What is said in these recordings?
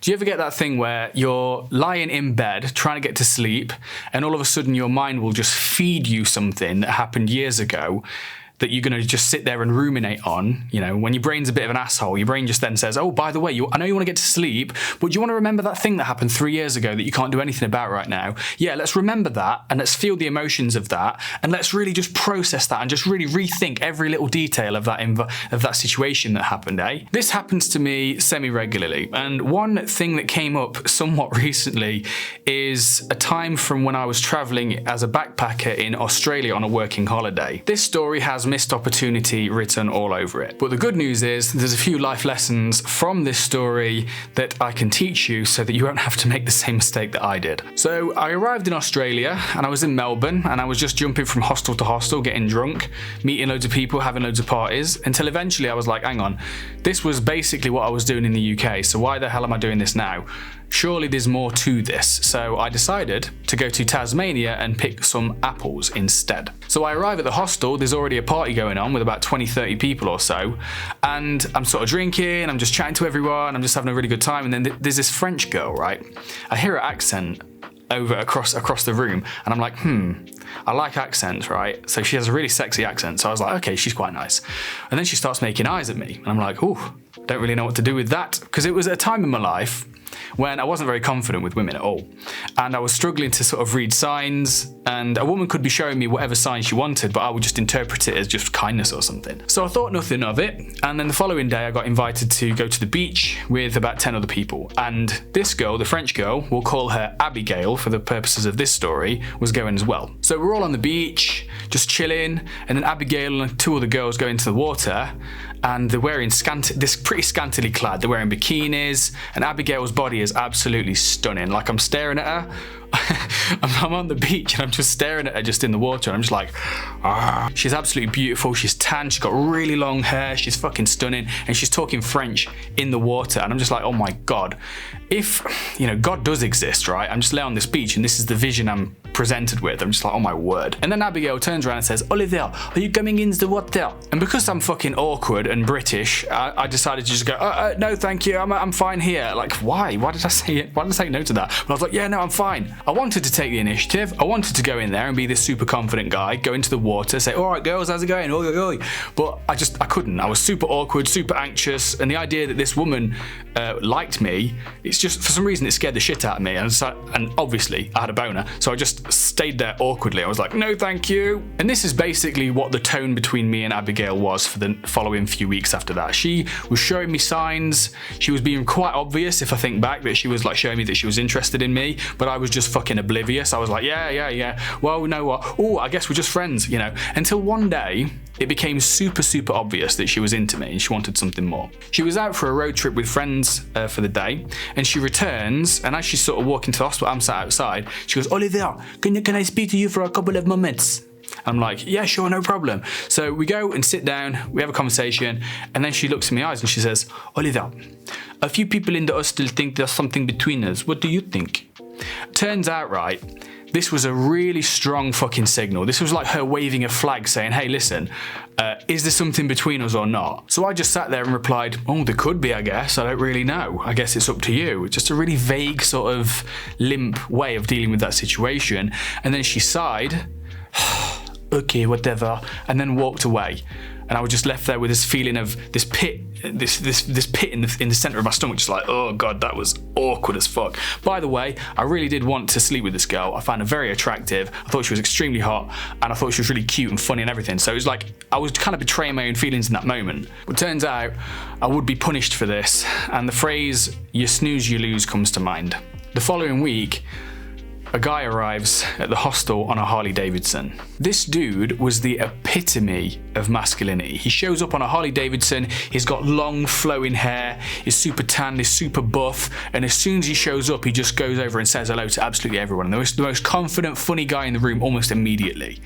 Do you ever get that thing where you're lying in bed trying to get to sleep and all of a sudden your mind will just feed you something that happened years ago that you're going to just sit there and ruminate on? You know, when your brain's a bit of an asshole, your brain just then says, oh, by the way, I know you want to get to sleep, but do you want to remember that thing that happened 3 years ago that you can't do anything about right now? Yeah, let's remember that and let's feel the emotions of that and let's really just process that and just really rethink every little detail of that situation that happened, eh? This happens to me semi-regularly, and one thing that came up somewhat recently is a time from when I was traveling as a backpacker in Australia on a working holiday. This story has missed opportunity written all over it. But the good news is there's a few life lessons from this story that I can teach you so that you won't have to make the same mistake that I did. So I arrived in Australia and I was in Melbourne and I was just jumping from hostel to hostel, getting drunk, meeting loads of people, having loads of parties, until eventually I was like, hang on, this was basically what I was doing in the UK, so why the hell am I doing this now? Surely there's more to this. So I decided to go to Tasmania and pick some apples instead. So I arrive at the hostel, there's already a party going on with about 20-30 people or so, and I'm sort of drinking, I'm just chatting to everyone, I'm just having a really good time, and then there's this French girl, right? I hear her accent over across the room, and I'm like, I like accents, right? So she has a really sexy accent, so I was like, okay, she's quite nice. And then she starts making eyes at me, and I'm like, oh, don't really know what to do with that, because it was a time in my life when I wasn't very confident with women at all. And I was struggling to sort of read signs, and a woman could be showing me whatever sign she wanted, but I would just interpret it as just kindness or something. So I thought nothing of it, and then the following day I got invited to go to the beach with about 10 other people. And this girl, the French girl, we'll call her Abigail for the purposes of this story, was going as well. So we're all on the beach, just chilling, and then Abigail and 2 other girls go into the water, and they're wearing this pretty scantily clad. They're wearing bikinis, and Abigail's body is absolutely stunning. Like, I'm staring at her. I'm on the beach and I'm just staring at her just in the water, and I'm just like, ah. She's absolutely beautiful. She's tan. She's got really long hair. She's fucking stunning, and she's talking French in the water. And I'm just like, oh my God, if God does exist, right? I'm just laying on this beach and this is the vision I'm presented with. I'm just like, oh my word. And then Abigail turns around and says, Oliver, are you coming in the water? And because I'm fucking awkward and British, I decided to just go, no, thank you. I'm fine here. Like, why? Why did I say it? Why did I say no to that? But I was like, yeah, no, I'm fine. I wanted to take the initiative. I wanted to go in there and be this super confident guy, go into the water, say, all right, girls, how's it going? Oi, oi, oi. But I couldn't. I was super awkward, super anxious. And the idea that this woman liked me, it's just, for some reason, it scared the shit out of me. And obviously, I had a boner. So I just stayed there awkwardly. I was like, no, thank you. And this is basically what the tone between me and Abigail was for the following few weeks after that. She was showing me signs. She was being quite obvious, if I think back, that she was like showing me that she was interested in me, but I was just fucking oblivious. I was like, yeah. Well, you know what? Oh, I guess we're just friends, until one day it became super, super obvious that she was into me and she wanted something more. She was out for a road trip with friends for the day, and she returns, and as she's sort of walking to the hospital, I'm sat outside, she goes, Oliver, can I speak to you for a couple of moments? I'm like, yeah, sure, no problem. So we go and sit down, we have a conversation, and then she looks in my eyes and she says, Oliver, a few people in the hostel think there's something between us. What do you think? Turns out, right, this was a really strong fucking signal. This was like her waving a flag saying, hey, listen, is there something between us or not? So I just sat there and replied, oh, there could be, I guess. I don't really know. I guess it's up to you. Just a really vague sort of limp way of dealing with that situation. And then she sighed, okay, whatever, and then walked away. And I was just left there with this feeling of this pit in the center of my stomach, just like, oh God, that was awkward as fuck. By the way, I really did want to sleep with this girl. I found her very attractive. I thought she was extremely hot, and I thought she was really cute and funny and everything. So it was like I was kind of betraying my own feelings in that moment. But turns out I would be punished for this, and the phrase "you snooze, you lose" comes to mind. The following week, a guy arrives at the hostel on a Harley Davidson. This dude was the epitome of masculinity. He shows up on a Harley Davidson, he's got long flowing hair, he's super tan, he's super buff, and as soon as he shows up, he just goes over and says hello to absolutely everyone. And the most confident, funny guy in the room almost immediately.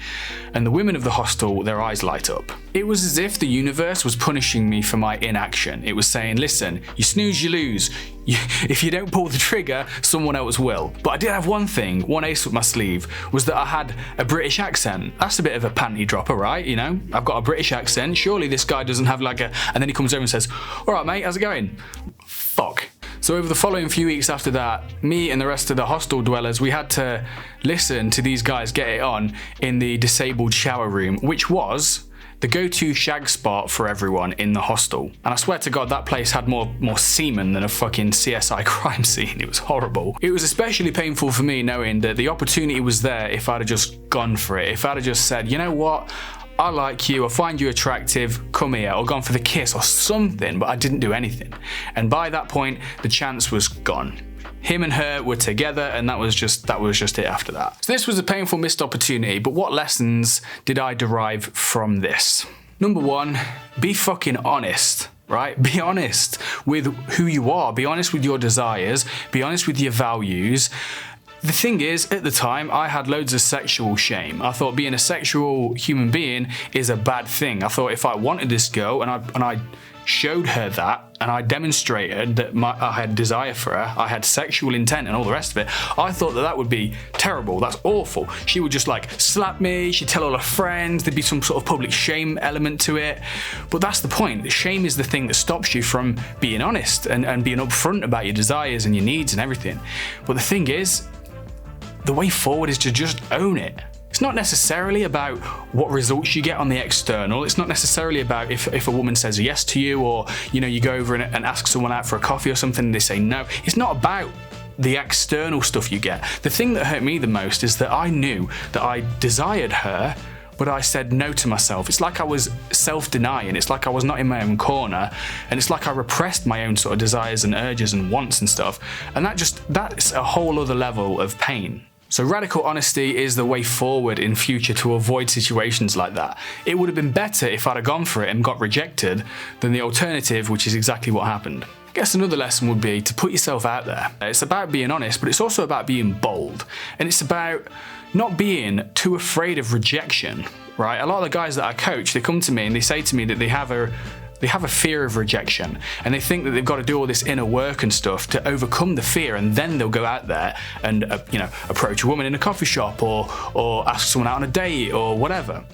And the women of the hostel, their eyes light up. It was as if the universe was punishing me for my inaction. It was saying, listen, you snooze, you lose. If you don't pull the trigger, someone else will. But I did have one thing, one ace up my sleeve, was that I had a British accent. That's a bit of a panty dropper, right? I've got a British accent. Surely this guy doesn't have like a... And then he comes over and says, all right, mate, how's it going? Fuck. So over the following few weeks after that, me and the rest of the hostel dwellers, we had to listen to these guys get it on in the disabled shower room, which was the go-to shag spot for everyone in the hostel. And I swear to God, that place had more semen than a fucking CSI crime scene. It was horrible. It was especially painful for me knowing that the opportunity was there if I'd have just gone for it. If I'd have just said, you know what? I like you, I find you attractive, come here, or gone for the kiss or something, but I didn't do anything. And by that point, the chance was gone. Him and her were together, and that was just it after that. So this was a painful missed opportunity, but what lessons did I derive from this? Number one, be fucking honest. Right? Be honest with who you are. Be honest with your desires. Be honest with your values. The thing is, at the time, I had loads of sexual shame. I thought being a sexual human being is a bad thing. I thought if I wanted this girl and I showed her that and I demonstrated that I had desire for her, I had sexual intent and all the rest of it, I thought that would be terrible. That's awful. She would just like slap me, she'd tell all her friends, there'd be some sort of public shame element to it. But that's the point. Shame is the thing that stops you from being honest and being upfront about your desires and your needs and everything. But the thing is, the way forward is to just own it. It's not necessarily about what results you get on the external. It's not necessarily about if a woman says yes to you, or you go over and ask someone out for a coffee or something and they say no. It's not about the external stuff you get. The thing that hurt me the most is that I knew that I desired her, but I said no to myself. It's like I was self-denying. It's like I was not in my own corner, and it's like I repressed my own sort of desires and urges and wants and stuff. And that's a whole other level of pain. So radical honesty is the way forward in future to avoid situations like that. It would have been better if I'd have gone for it and got rejected than the alternative, which is exactly what happened. I guess another lesson would be to put yourself out there. It's about being honest, but it's also about being bold. And it's about not being too afraid of rejection, right? A lot of the guys that I coach, they come to me and they say to me that they have a fear of rejection, and they think that they've got to do all this inner work and stuff to overcome the fear, and then they'll go out there and approach a woman in a coffee shop or ask someone out on a date or whatever,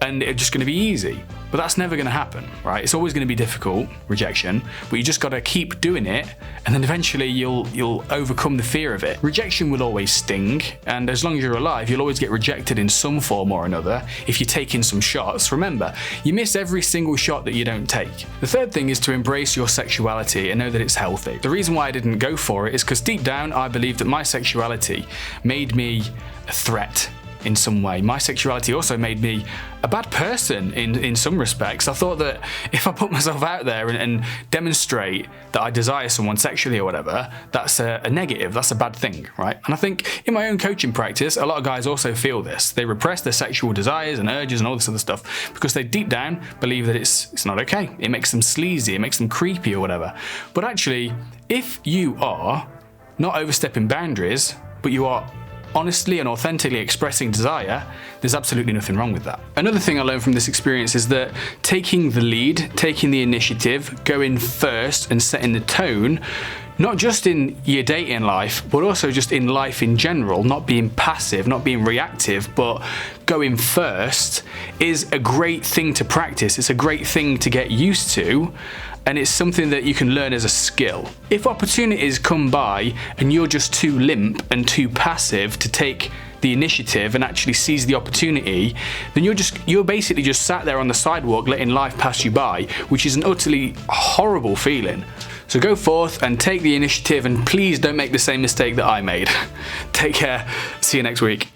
and it's just going to be easy. But that's never going to happen, right? It's always going to be difficult, rejection, but you just got to keep doing it, and then eventually you'll overcome the fear of it. Rejection will always sting, and as long as you're alive, you'll always get rejected in some form or another. If you're taking some shots, remember, you miss every single shot that you don't take. The third thing is to embrace your sexuality and know that it's healthy. The reason why I didn't go for it is because deep down I believed that my sexuality made me a threat in some way. My sexuality also made me a bad person in some respects. I thought that if I put myself out there and demonstrate that I desire someone sexually or whatever, that's a negative, that's a bad thing, right? And I think in my own coaching practice, a lot of guys also feel this. They repress their sexual desires and urges and all this other stuff because they deep down believe that it's not okay. It makes them sleazy, it makes them creepy or whatever. But actually, if you are not overstepping boundaries, but you are honestly and authentically expressing desire, there's absolutely nothing wrong with that. Another thing I learned from this experience is that taking the lead, taking the initiative, going first and setting the tone, not just in your dating life, but also just in life in general, not being passive, not being reactive, but going first, is a great thing to practice. It's a great thing to get used to, and it's something that you can learn as a skill. If opportunities come by and you're just too limp and too passive to take the initiative and actually seize the opportunity, then you're basically just sat there on the sidewalk letting life pass you by, which is an utterly horrible feeling. So go forth and take the initiative, and please don't make the same mistake that I made. Take care. See you next week.